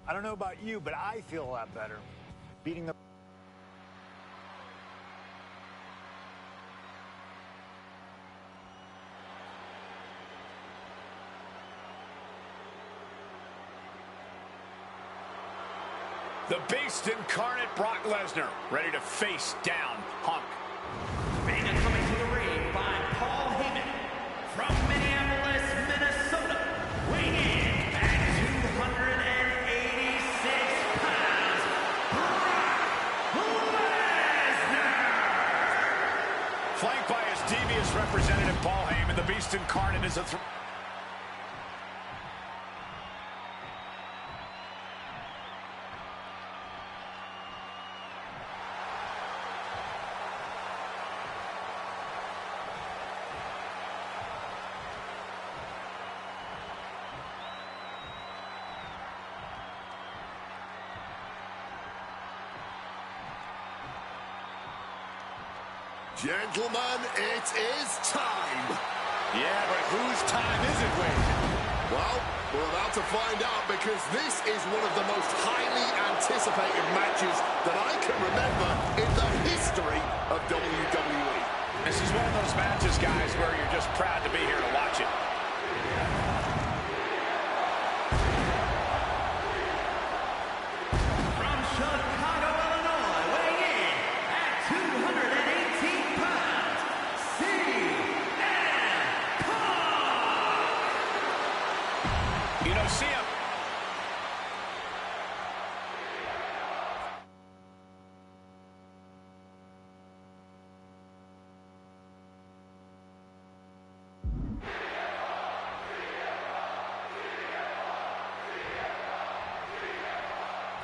I don't know about you, but I feel a lot better. Beating the... The Beast incarnate Brock Lesnar, ready to face down Punk. And coming to the ring by Paul Heyman from Minneapolis, Minnesota, weighing in at 286 pounds, Brock Lesnar! Flanked by his devious representative Paul Heyman, the Beast incarnate is a Gentlemen, it is time. Yeah, but whose time is it, Wade? Well, we're about to find out because this is one of the most highly anticipated matches that I can remember in the history of WWE. This is one of those matches, guys, where you're just proud to be here to watch it. From Chicago, Illinois, weighing in at 218 pounds, CM Punk! You know, CM...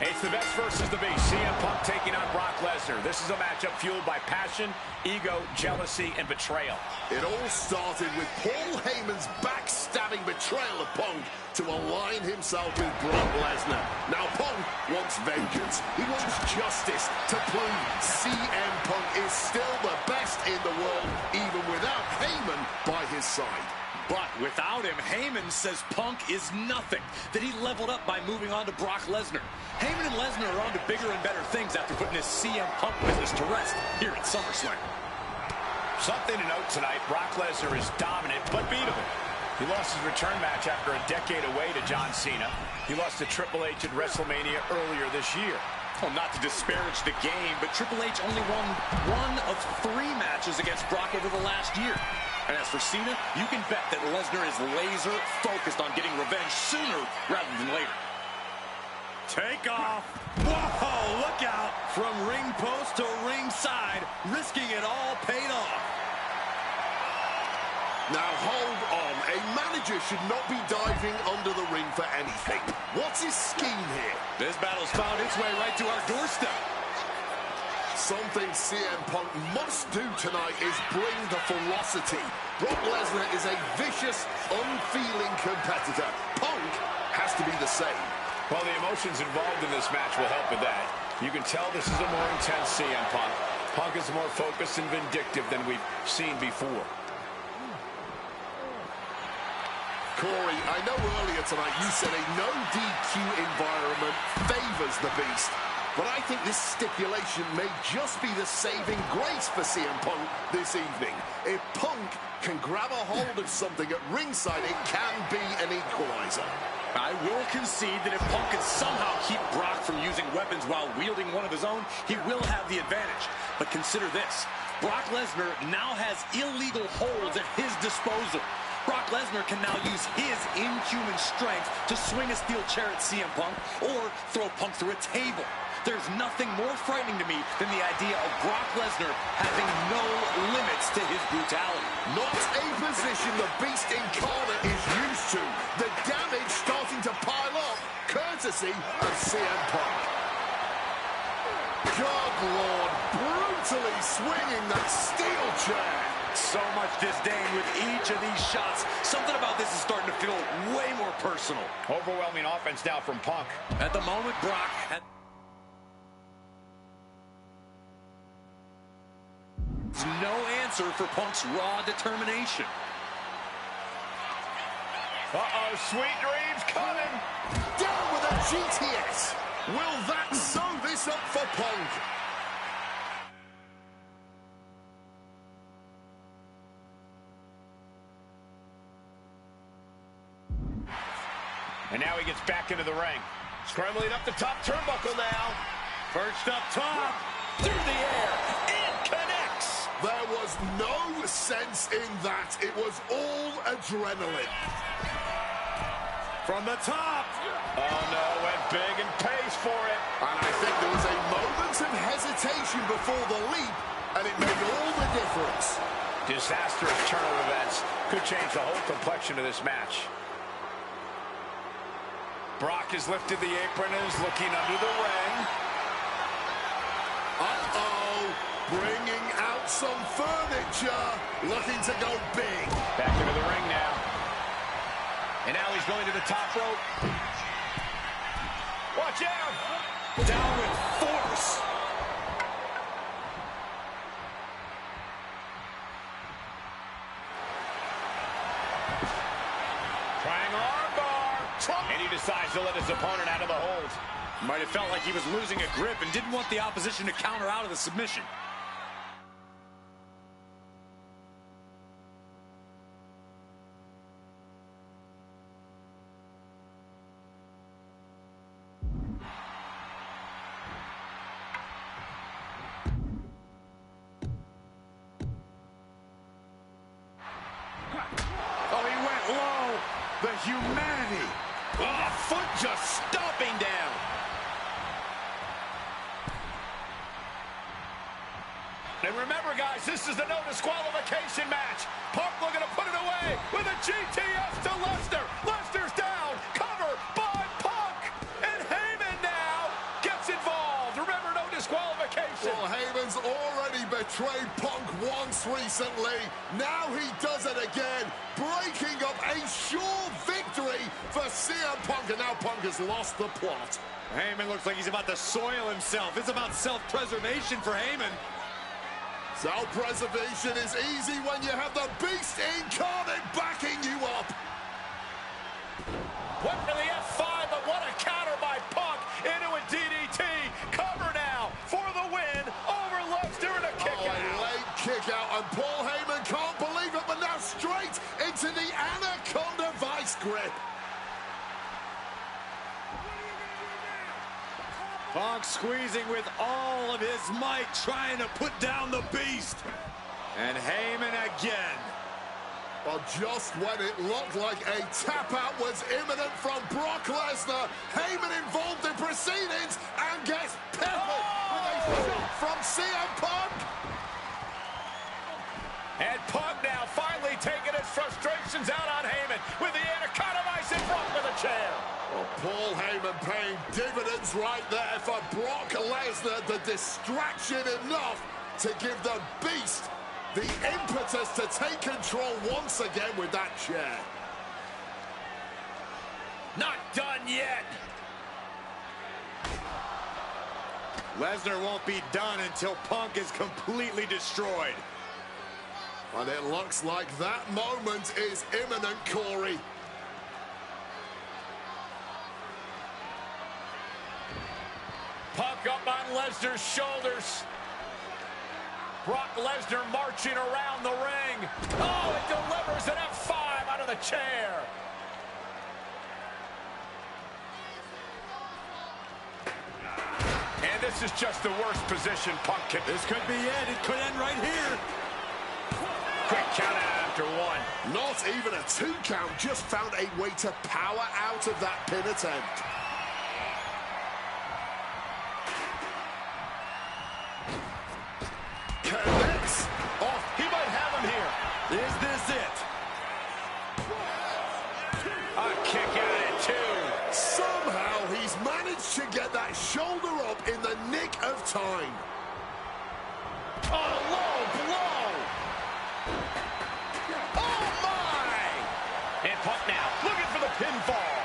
It's the best versus the beast. CM Punk taking on Brock Lesnar. This is a matchup fueled by passion, ego, jealousy, and betrayal. It all started with Paul Heyman's backstabbing betrayal of Punk to align himself with Brock Lesnar. Now Punk wants vengeance. He wants justice to prove CM Punk is still the best in the world, even without Heyman by his side. But without him, Heyman says Punk is nothing, that he leveled up by moving on to Brock Lesnar. Heyman and Lesnar are on to bigger and better things after putting this CM Punk business to rest here at SummerSlam. Something to note tonight, Brock Lesnar is dominant but beatable. He lost his return match after a decade away to John Cena. He lost to Triple H at WrestleMania earlier this year. Well, not to disparage the game, but Triple H only won one of 3 matches against Brock over the last year. And as for Cena, you can bet that Lesnar is laser focused on getting revenge sooner rather than later. Take off. Whoa, look out. From ring post to ringside, risking it all paid off. Now hold on, a manager should not be diving under the ring for anything. What's his scheme here? This battle's found its way right to our doorstep. Something CM Punk must do tonight is bring the ferocity. Brock Lesnar is a vicious, unfeeling competitor. Punk has to be the same. Well, the emotions involved in this match will help with that. You can tell this is a more intense CM Punk. Punk is more focused and vindictive than we've seen before. Corey, I know earlier tonight you said a no DQ environment favors the Beast, but I think this stipulation may just be the saving grace for CM Punk this evening. If Punk can grab a hold of something at ringside, it can be an equalizer. I will concede that if Punk can somehow keep Brock from using weapons while wielding one of his own, he will have the advantage. But consider this. Brock Lesnar now has illegal holds at his disposal. Brock Lesnar can now use his inhuman strength to swing a steel chair at CM Punk or throw Punk through a table. There's nothing more frightening to me than the idea of Brock Lesnar having no limits to his brutality. Not a position the Beast incarnate is used to. The damage starting to pile up, courtesy of CM Punk. God Lord, brutally swinging that steel chair. So much disdain with each of these shots. Something about this is starting to feel way more personal. Overwhelming offense now from Punk. At the moment, Brock had no answer for Punk's raw determination. Uh-oh, sweet dreams coming. Down with a GTS. Will that sew this up for Punk? And now he gets back into the ring. Scrambling up the top turnbuckle now. Perched up top. Through the air. It connects. There was no sense in that. It was all adrenaline. From the top. Oh, no. Went big and pays for it. And I think there was a moment of hesitation before the leap, and it made all the difference. Disastrous turn of events could change the whole complexion of this match. Brock has lifted the apron and is looking under the ring. Uh-oh. Bringing out some furniture. Looking to go big. Back into the ring now. And now he's going to the top rope. Watch out. Down with force. Trying armbar. And he decides to let his opponent out of the hold. Might have felt like he was losing a grip and didn't want the opposition to counter out of the submission. Oh, he went low. The humanity. Oh, foot just stomping down. And remember, guys, this is the no disqualification match. Punk looking to put it away with a GTS to Lesnar. Lesnar's down. Cover by Punk. And Heyman now gets involved. Remember, no disqualification. Well, Heyman's already betrayed Punk once recently. Now he does it again, breaking up a sure victory for CM Punk. And now Punk has lost the plot. Heyman looks like he's about to soil himself. It's about self-preservation for Heyman. Self-preservation is easy when you have the Beast incarnate backing you up. Went for the F5, but what a counter by Punk into a DDT. Cover now for the win over Lesnar and a kick out. A late kick out, and Paul Heyman can't believe it, but now straight into the Anaconda Vice grip. Punk squeezing with all of his might, trying to put down the Beast. And Heyman again. Well, just when it looked like a tap-out was imminent from Brock Lesnar, Heyman involved in proceedings and gets peppered with a shot from CM Punk. And Punk now finally taking his frustrations out on Heyman with the Anaconda Vice in front with a chair. Well, Paul Heyman paying dividends right there for Brock Lesnar. The distraction enough to give the Beast the impetus to take control once again with that chair. Not done yet. Lesnar won't be done until Punk is completely destroyed. And it looks like that moment is imminent, Corey. Punk up on Lesnar's shoulders. Brock Lesnar marching around the ring. Oh, it delivers an F5 out of the chair. And this is just the worst position Punk can. This could be it. It could end right here. Quick count out after one. Not even a 2 count, just found a way to power out of that pin attempt. Connects. Oh, he might have him here. Is this it? A kick out at 2. Somehow he's managed to get that shoulder up in the nick of time. Oh, low blow. Oh, my. And Punk now looking for the pinfall.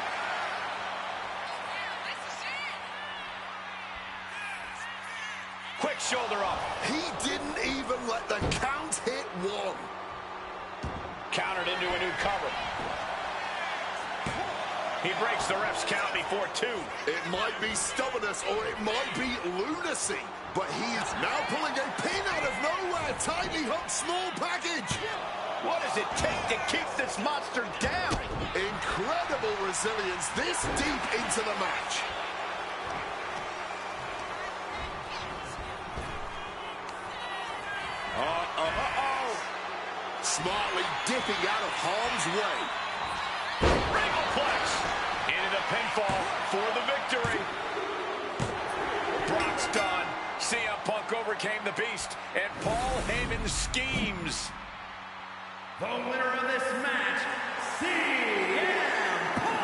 Quick shoulder up. He didn't even let the count hit 1. Countered into a new cover. He breaks the ref's count before 2. It might be stubbornness or it might be lunacy, but he is now pulling a pin out of nowhere. Tightly hooked small package. What does it take to keep this monster down? Incredible resilience this deep into the match. Smartly dipping out of harm's way. Regalplex into the pinfall for the victory. Brock's done. CM Punk overcame the Beast, and Paul Heyman schemes. The winner of this match, CM Punk!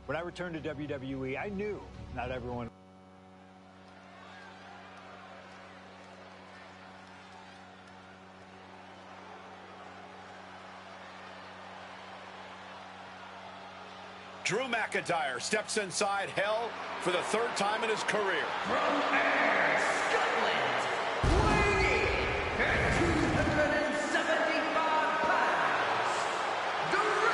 When I returned to WWE, I knew not everyone. Drew McIntyre steps inside Hell for the 3rd time in his career. From Ayr, Scotland, weighing at 275 pounds, Drew McIntyre!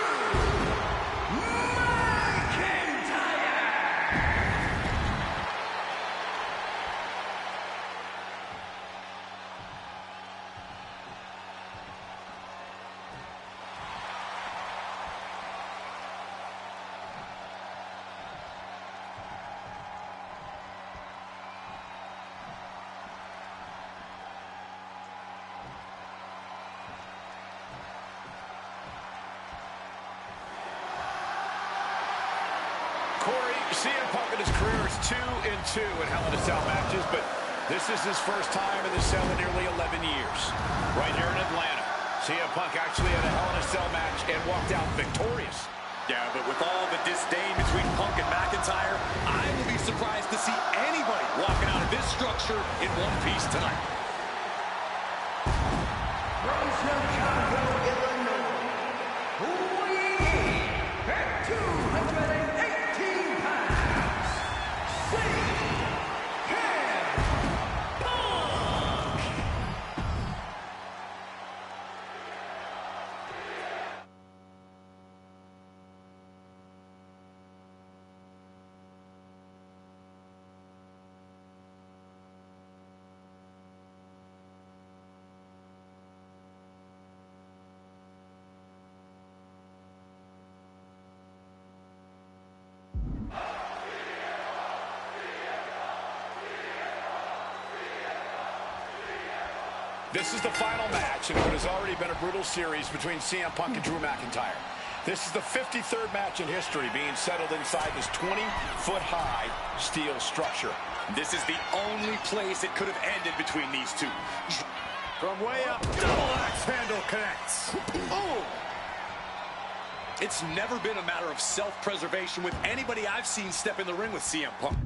Corey, CM Punk in his career is 2-2 in Hell in a Cell matches, but this is his first time in the cell in nearly 11 years. Right here in Atlanta, CM Punk actually had a Hell in a Cell match and walked out victorious. Yeah, but with all the disdain between Punk and McIntyre, I will be surprised to see anybody walking out of this structure in one piece tonight. From Chicago, Illinois, weighing at 218 pounds, CM Punk! This is the final match in what has already been a brutal series between CM Punk and Drew McIntyre. This is the 53rd match in history being settled inside this 20-foot-high steel structure. This is the only place it could have ended between these two. From way up, double axe handle connects. Oh! It's never been a matter of self-preservation with anybody I've seen step in the ring with CM Punk.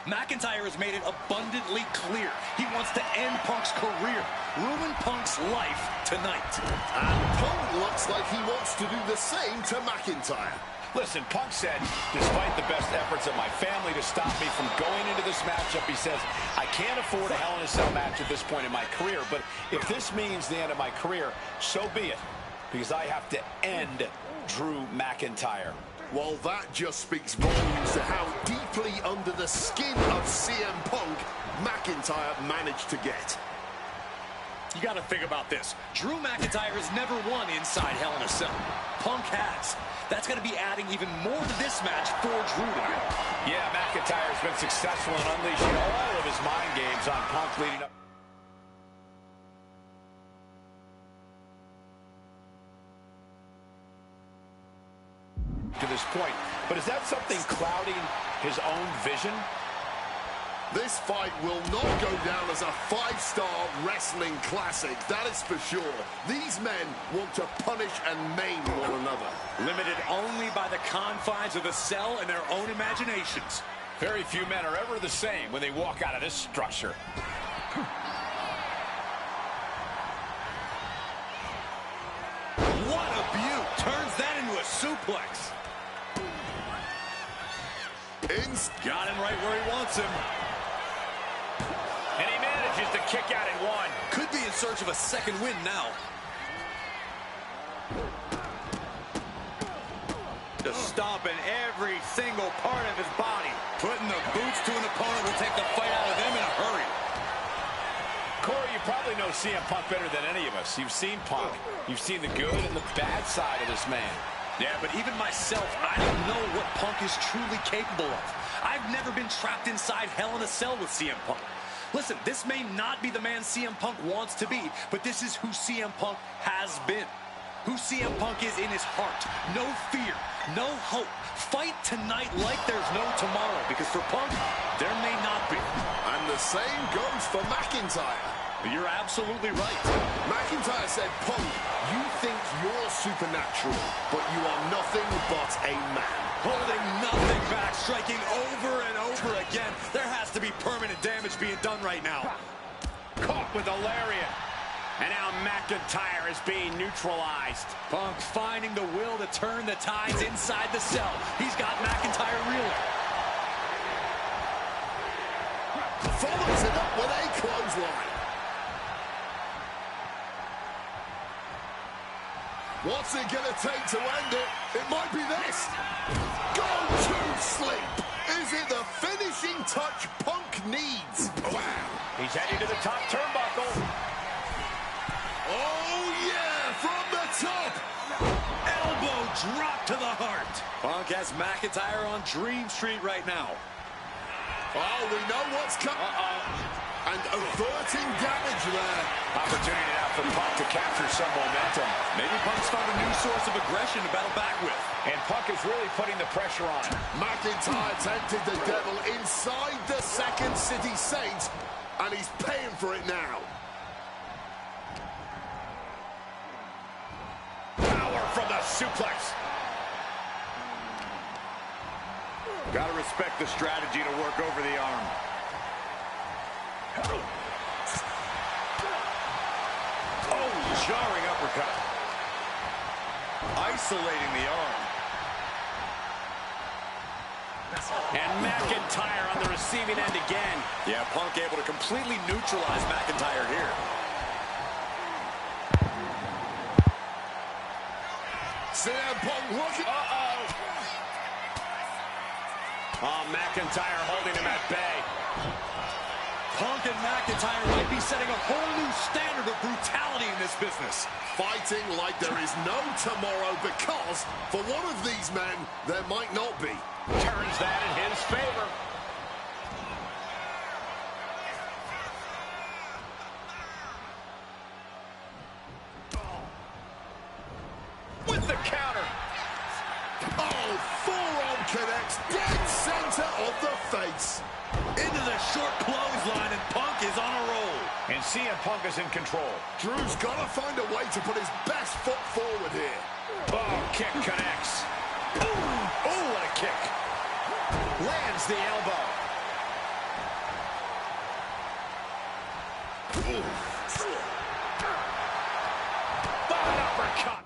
McIntyre has made it abundantly clear he wants to end Punk's career, ruin Punk's life tonight. And Punk looks like he wants to do the same to McIntyre. Listen, Punk said, despite the best efforts of my family to stop me from going into this matchup, he says, I can't afford a Hell in a Cell match at this point in my career, but if this means the end of my career, so be it, because I have to end Drew McIntyre. Well, that just speaks volumes to how deeply under the skin of CM Punk McIntyre managed to get. You got to think about this. Drew McIntyre has never won inside Hell in a Cell. Punk has. That's going to be adding even more to this match for Drew tonight. Yeah, McIntyre's been successful in unleashing all of his mind games on Punk leading up to this point. But is that something clouding his own vision? This fight will not go down as a 5-star wrestling classic, that is for sure. These men want to punish and maim one another. Limited only by the confines of the cell and their own imaginations. Very few men are ever the same when they walk out of this structure. What a beaut. Turns that into a suplex. Got him right where he wants him. And he manages to kick out in one. Could be in search of a second win now. Just stomping every single part of his body. Putting the boots to an opponent will take the fight out of them in a hurry. Corey, you probably know CM Punk better than any of us. You've seen Punk. You've seen the good and the bad side of this man. Yeah, but even myself, I don't know what Punk is truly capable of. I've never been trapped inside Hell in a Cell with CM Punk. Listen, this may not be the man CM Punk wants to be, but this is who CM Punk has been. Who CM Punk is in his heart. No fear, no hope. Fight tonight like there's no tomorrow, because for Punk, there may not be. And the same goes for McIntyre. You're absolutely right. McIntyre said, Punk, you think you're supernatural, but you are nothing but a man. Holding nothing back, striking over and over again. There has to be permanent damage being done right now. Caught with a lariat. And now McIntyre is being neutralized. Punk finding the will to turn the tides inside the cell. He's got McIntyre reeling. Follows it up with a clothesline. What's it gonna take to end it? It might be this. Go to sleep. Is it the finishing touch Punk needs? Wow. He's heading to the top turnbuckle. Oh yeah, from the top. Elbow drop to the heart. Punk has McIntyre on Dream Street right now. Oh, we know what's coming. And averting damage there. Opportunity now for Punk to capture some momentum. Maybe Punk's found a new source of aggression to battle back with. And Punk is really putting the pressure on. McIntyre tempted the devil inside the Second City Saints, and he's paying for it now. Power from the suplex. Gotta respect the strategy to work over the arm. Oh, jarring uppercut. Isolating the arm. And McIntyre on the receiving end again. Yeah, Punk able to completely neutralize McIntyre here. CM Punk looking. Oh, McIntyre holding him at bay. Punk and McIntyre might be setting a whole new standard of brutality in this business. Fighting like there is no tomorrow, because for one of these men, there might not be. Turns that in his favor. With the counter. Oh, forearm connects dead center of the face. Into the short clothesline, and Punk is on a roll. And CM Punk is in control. Drew's got to find a way to put his best foot forward here. Oh, kick connects. Ooh, oh, what a kick. Lands the elbow. An uppercut.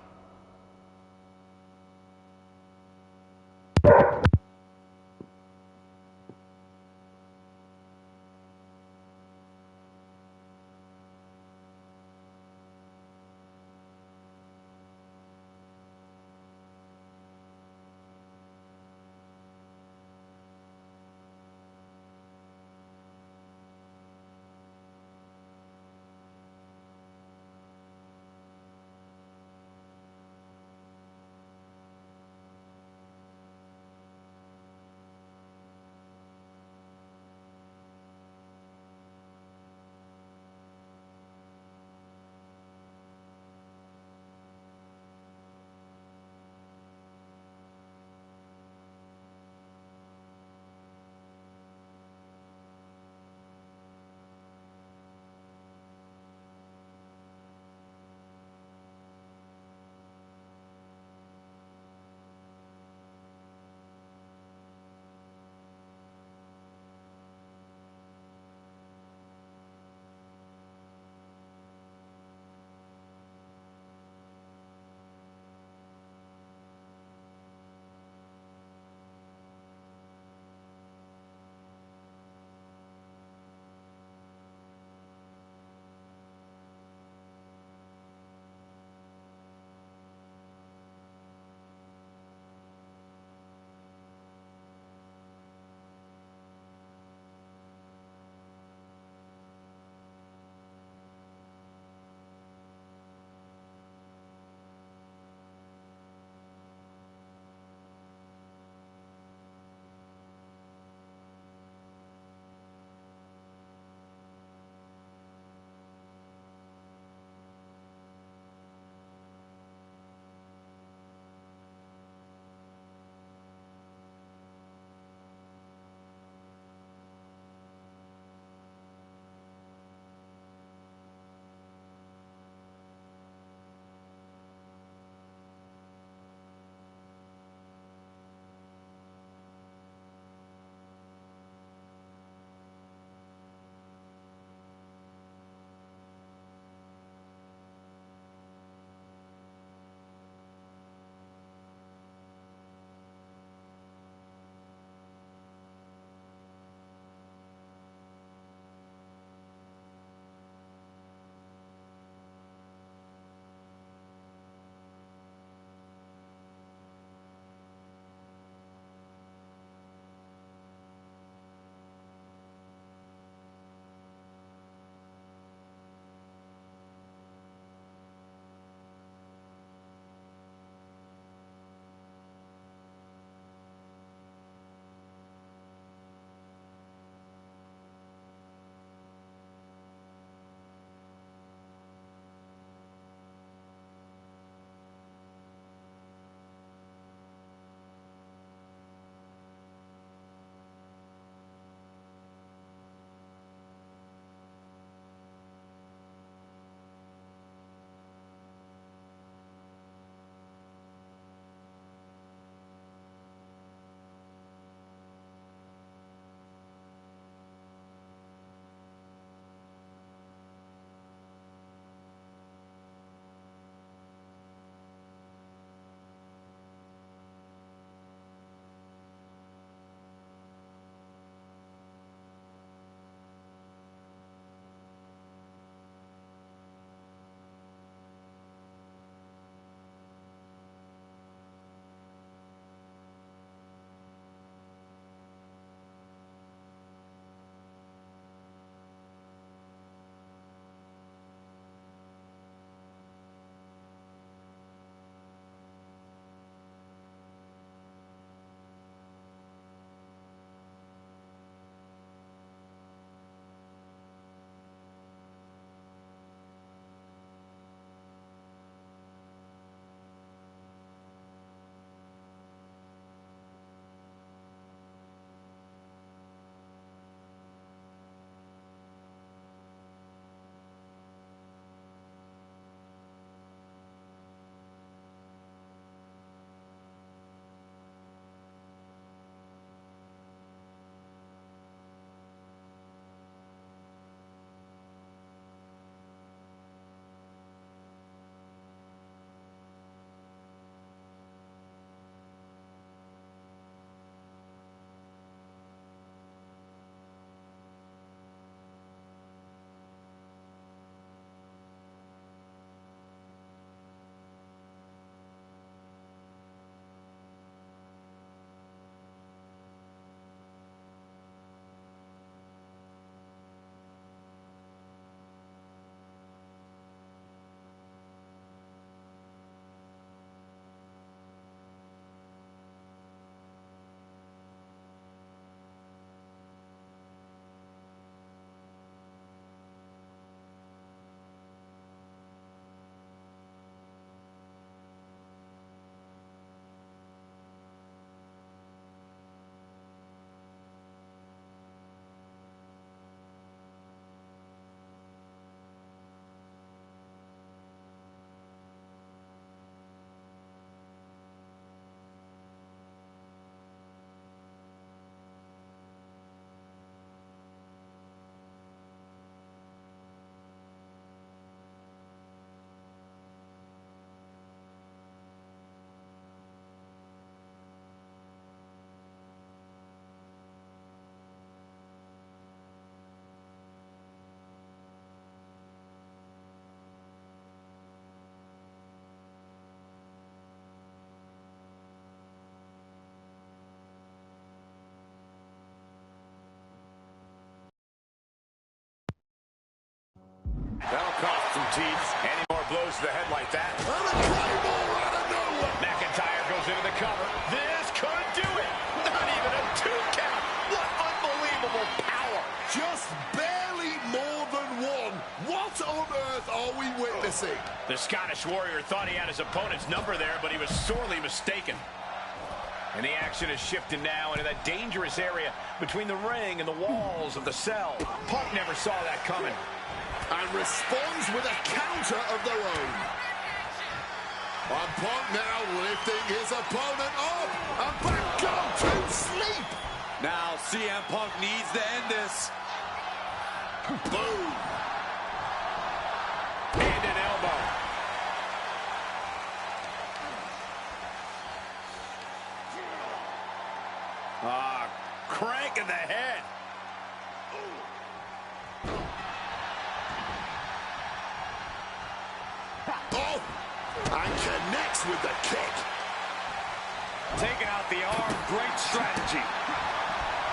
teeth. Any more blows to the head like that? And a claymore out of nowhere. McIntyre goes into the cover. This could do it. Not even a 2 count. What unbelievable power. Just barely more than one. What on earth are we witnessing? The Scottish Warrior thought he had his opponent's number there, but he was sorely mistaken. And the action is shifted now into that dangerous area between the ring and the walls of the cell. Punk never saw that coming. And responds with a counter of their own. And Punk now lifting his opponent up and back up to sleep. Now CM Punk needs to end this. Boom. And an elbow. Crank in the head. Oh, and connects with the kick. Taking out the arm, great strategy.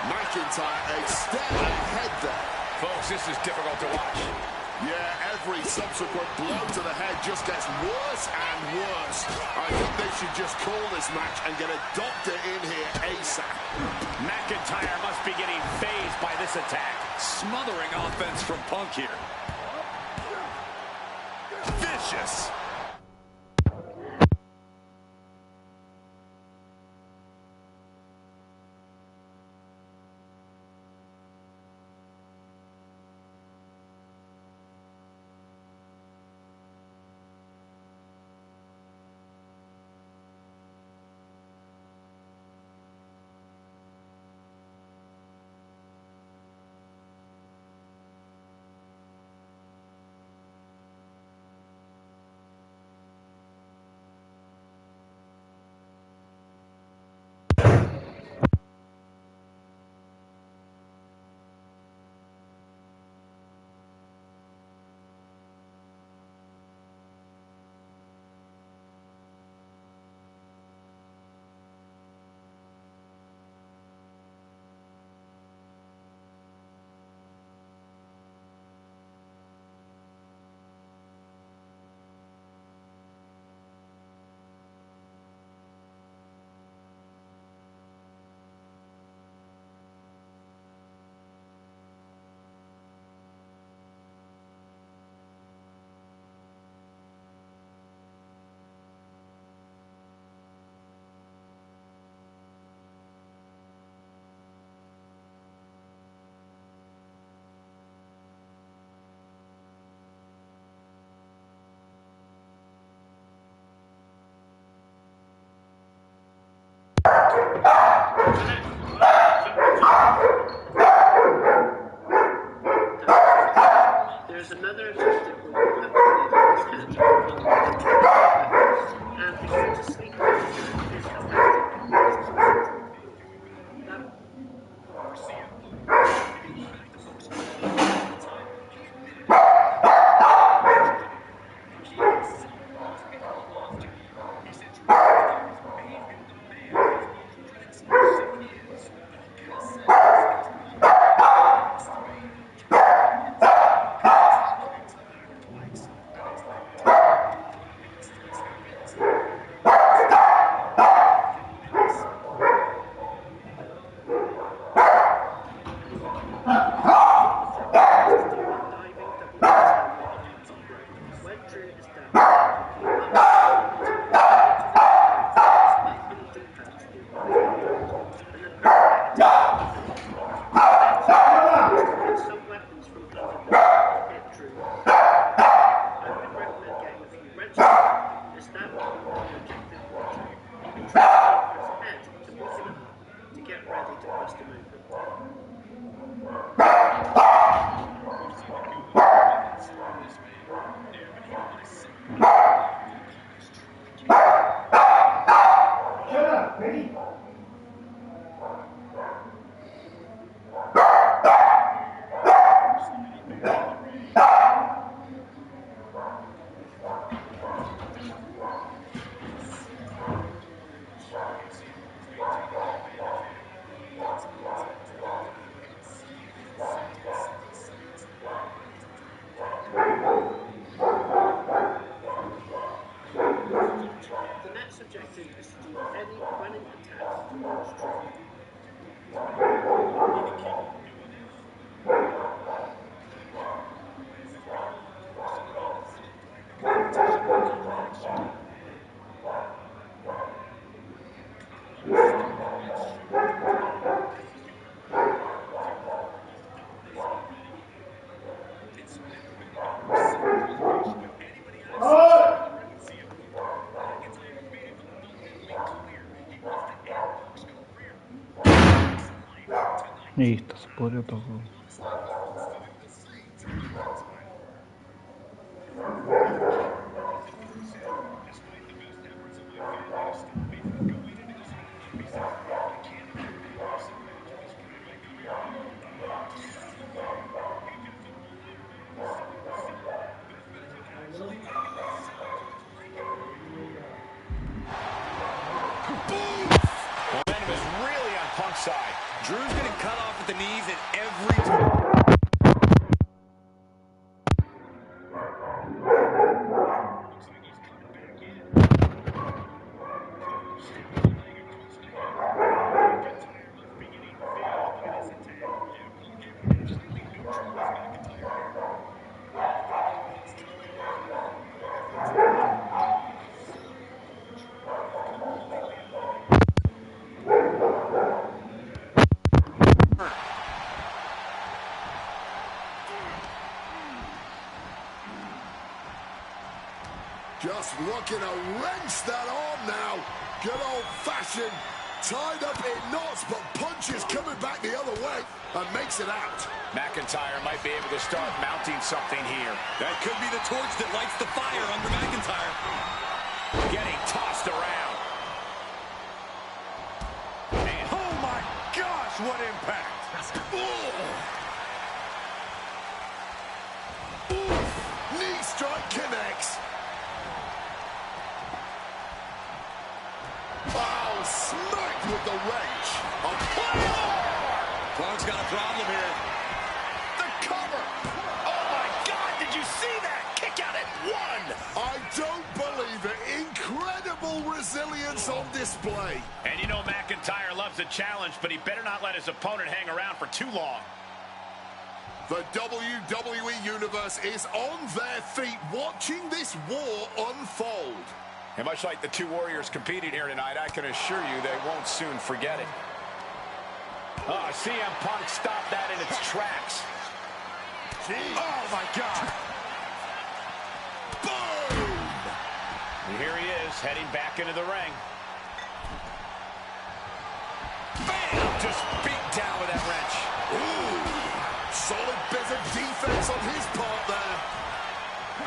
McIntyre a step ahead there. Folks, this is difficult to watch. Yeah, every subsequent blow to the head just gets worse and worse. I think they should just call this match and get a doctor in here ASAP. McIntyre must be getting phased by this attack. Smothering offense from Punk here. Vicious. There's another system called and if you're to sleep to get ready to bust him open. Eita, спорю того. Momentum is really on Punk's side. Drew's getting cut off at the knees at every turn. Just looking to wrench that arm now. Good old-fashioned, tied up in knots, but punches coming back the other way and makes it out. McIntyre might be able to start mounting something here. That could be the torch that lights the fire under McIntyre. Getting tossed around. Man. Oh my gosh, what impact. Knee strike connects. Oh, smacked with the wrench. A Punk's got a problem here. The cover. Oh my God, did you see that? Kick out at one. I don't believe it. Incredible resilience on display. And you know McIntyre loves a challenge, but he better not let his opponent hang around for too long. The WWE Universe is on their feet watching this war unfold. And much like the two warriors competing here tonight, I can assure you they won't soon forget it. Oh, CM Punk stopped that in its tracks. Oh, my God. Boom! And here he is, heading back into the ring. Bam! Just beat down with that wrench. Ooh! Solid bit of defense on his part there.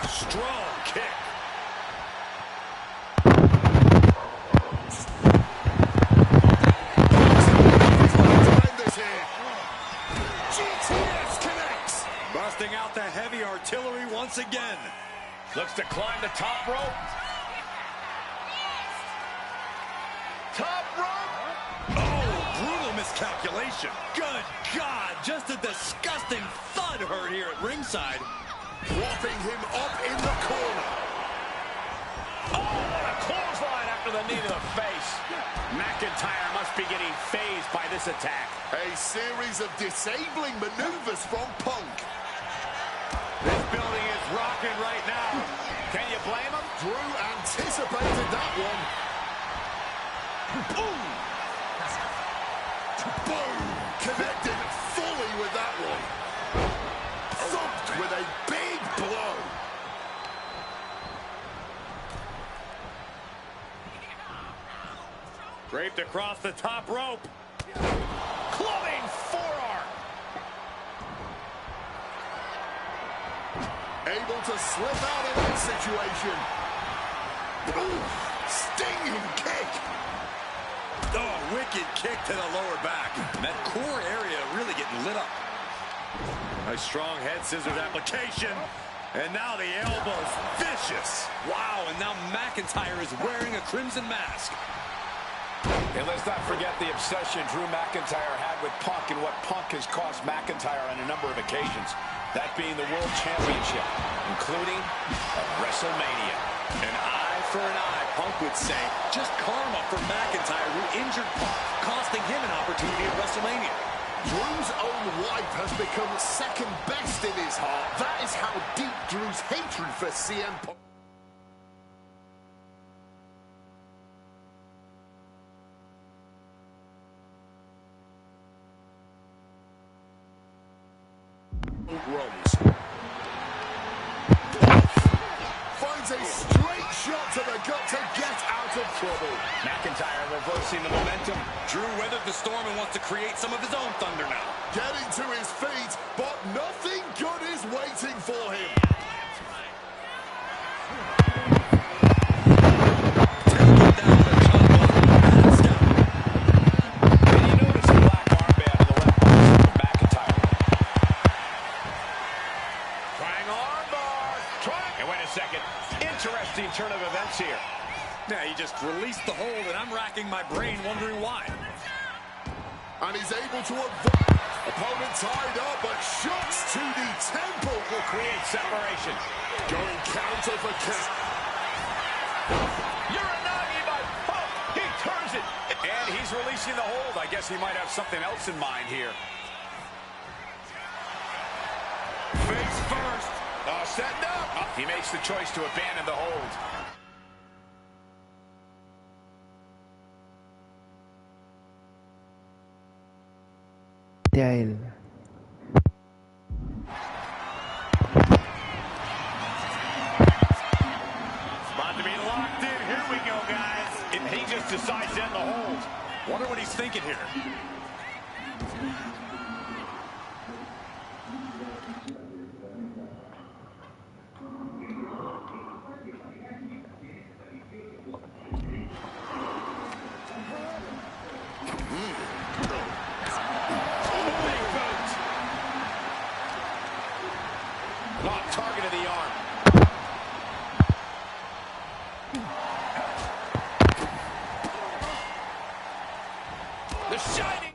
Strong kick. GTS connects. Busting out the heavy artillery once again. Looks to climb the top rope. Top rope. Oh, brutal miscalculation. Good God, just a disgusting thud heard here at ringside. Propping him up in the corner. Oh, what a clothesline after the knee to the face. McIntyre must be getting phased by this attack. A series of disabling maneuvers from Punk. This building is rocking right now. Can you blame him? Drew anticipated that one. Boom! Boom! Connected fully with that one. Thumped with a big blow. Draped across the top rope. Clubbing forearm. Able to slip out of that situation. Ooh, stinging kick. Oh, wicked kick to the lower back. And that core area really getting lit up. A strong head scissors application. And now the elbow's vicious. Wow, and now McIntyre is wearing a crimson mask. And let's not forget the obsession Drew McIntyre had with Punk and what Punk has cost McIntyre on a number of occasions. That being the World Championship, including at WrestleMania. An eye for an eye, Punk would say. Just karma for McIntyre, who injured Punk, costing him an opportunity at WrestleMania. Drew's own wife has become second best in his heart. That is how deep Drew's hatred for CM Punk. Runs. Finds a straight shot to the gut to get out of trouble. McIntyre reversing the momentum. Drew weathered the storm and wants to create some of his own thunder now. Getting to his feet, but nothing good is waiting for him. Interesting turn of events here. Yeah, he just released the hold, and I'm racking my brain wondering why. And he's able to avoid. Opponent tied up, but shots to the temple will create separation. Going counter for count. Uranagi by Punk. He turns it. And he's releasing the hold. I guess he might have something else in mind here. Face first. Setting up. He makes the choice to abandon the hold. A él. About to be locked in. Here we go, guys. And he just decides to end the hold. Wonder what he's thinking here. Target of the arm. The Shining.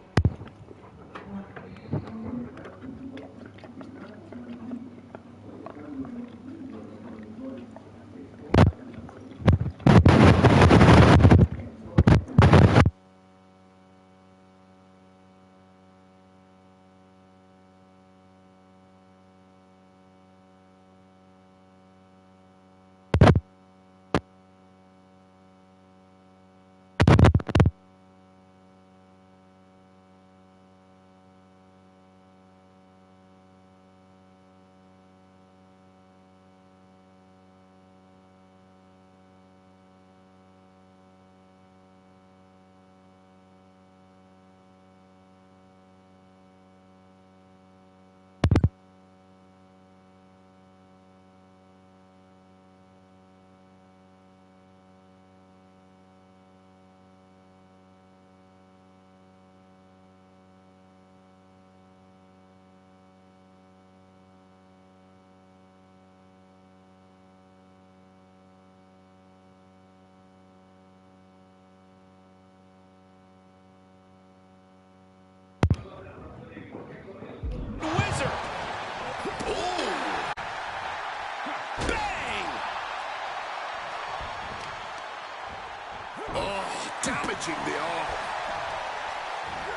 Damaging the arm.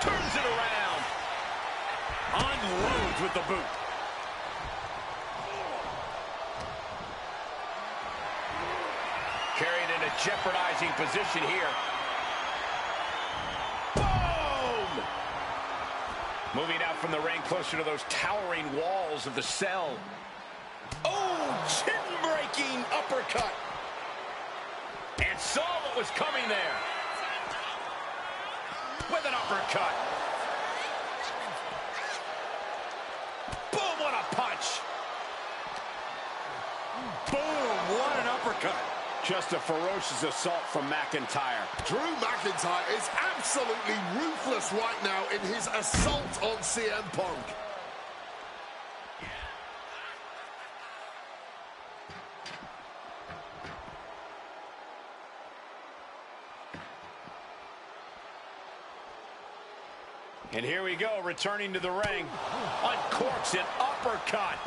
Turns it around. Unloads with the boot. Carried in a jeopardizing position here. Boom! Moving out from the ring closer to those towering walls of the cell. Oh, chin-breaking uppercut. And saw what was coming there. With an uppercut. Boom, what a punch. Boom, what an uppercut. Just a ferocious assault from McIntyre. Drew McIntyre is absolutely ruthless right now in his assault on CM Punk. And here we go, returning to the ring. Uncorks an uppercut.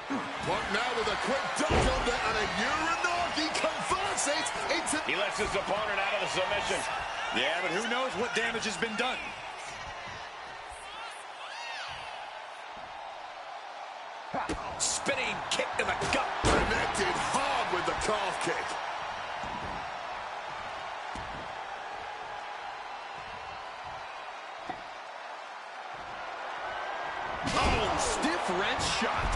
Punk now with a quick duck under and a Uranagi converts it into... He lets his opponent out of the submission. Yeah, but who knows what damage has been done. Spinning kick to the gut. Connected hard with the calf kick. Oh, stiff wrench shot.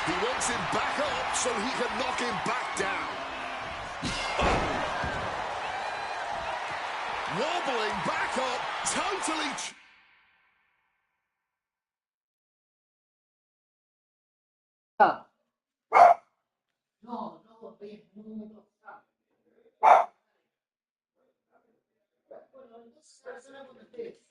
He wants him back up so he can knock him back down. Wobbling back up, totally... No, no, 10 minutos. Bueno, entonces persona cuando estés.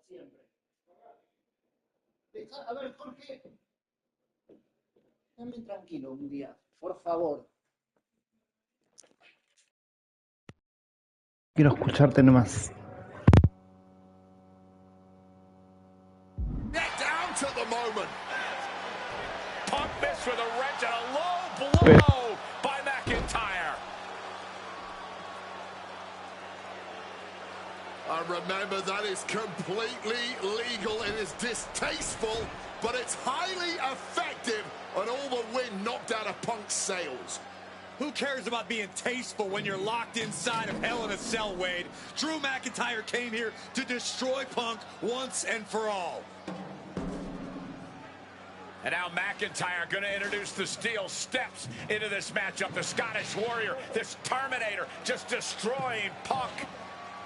Siempre. A ver, Jorge, dame tranquilo un día, por favor. Quiero escucharte nomás. Get down to the moment. Punk missed with a wrench and a low blow by McIntyre. And remember, that is completely legal. It is distasteful, but it's highly effective, and all the wind knocked out of Punk's sails. Who cares about being tasteful when you're locked inside of Hell in a Cell, Wade? Drew McIntyre came here to destroy Punk once and for all. And now McIntyre going to introduce the steel steps into this matchup. The Scottish Warrior, this Terminator, just destroying Punk.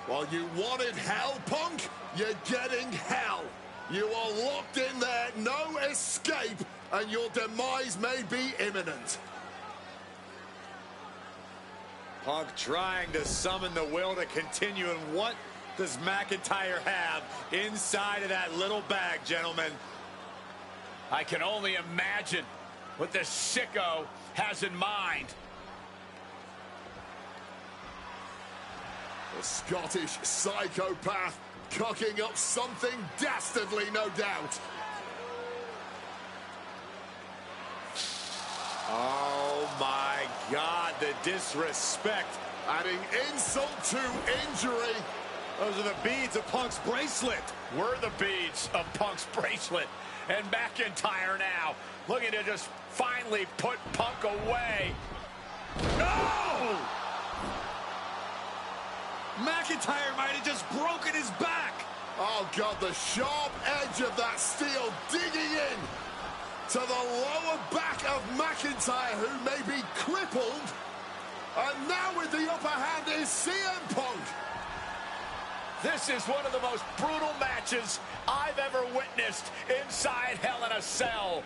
Well, you wanted hell, Punk? You're getting hell. You are locked in there, no escape, and your demise may be imminent. Punk trying to summon the will to continue, and what does McIntyre have inside of that little bag, gentlemen? I can only imagine what this sicko has in mind. The Scottish psychopath cocking up something dastardly, no doubt. Oh my God, the disrespect. Adding insult to injury. Those are the beads of Punk's bracelet. Were the beads of Punk's bracelet. And McIntyre now looking to just finally put Punk away. No! McIntyre might have just broken his back. Oh, God, the sharp edge of that steel digging in to the lower back of McIntyre, who may be crippled. And now with the upper hand is CM Punk. This is one of the most brutal matches I've ever witnessed inside Hell in a Cell.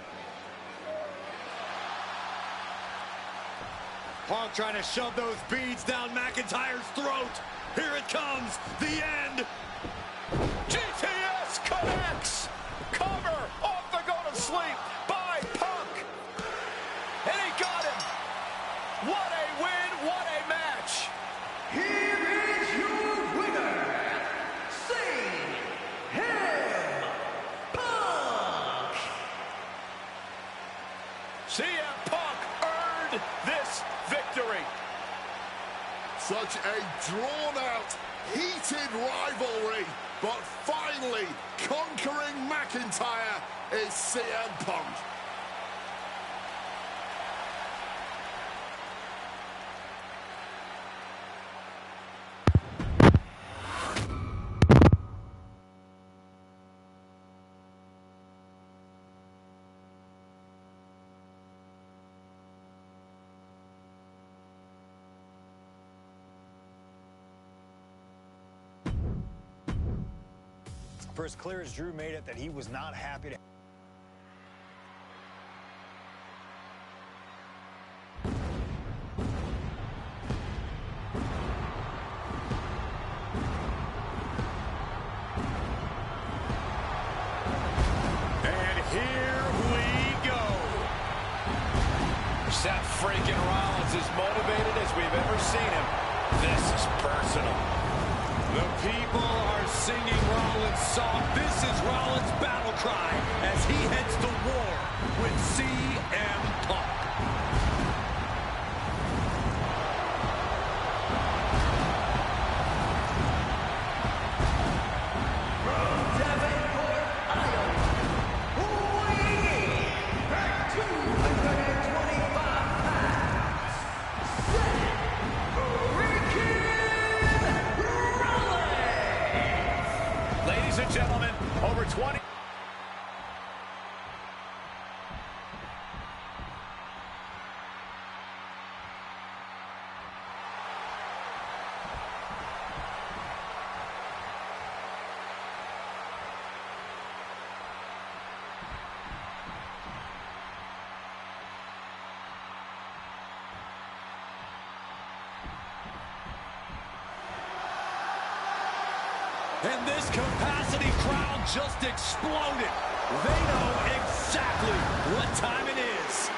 Punk trying to shove those beads down McIntyre's throat. Here it comes, the end. GTS connects. Cover off the go-to-sleep by Punk. And he got him. What a win, what a match. Here is your winner, CM Punk. CM Punk earned this victory. Such a drawn-out, heated rivalry, but finally conquering McIntyre is CM Punk. For as clear as Drew made it that he was not happy to... And here we go. Seth freaking Rollins as motivated as we've ever seen him. This is personal. The people are singing Rollins' song. This is Rollins' battle cry as he heads to war with CM Punk. From Davenport, Iowa, weighing in at 225 pounds, Ladies and gentlemen, over 20... And this capacity crowd just exploded. They know exactly what time it is.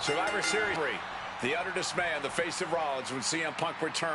Survivor Series 3. The utter dismay on the face of Rollins when CM Punk returned.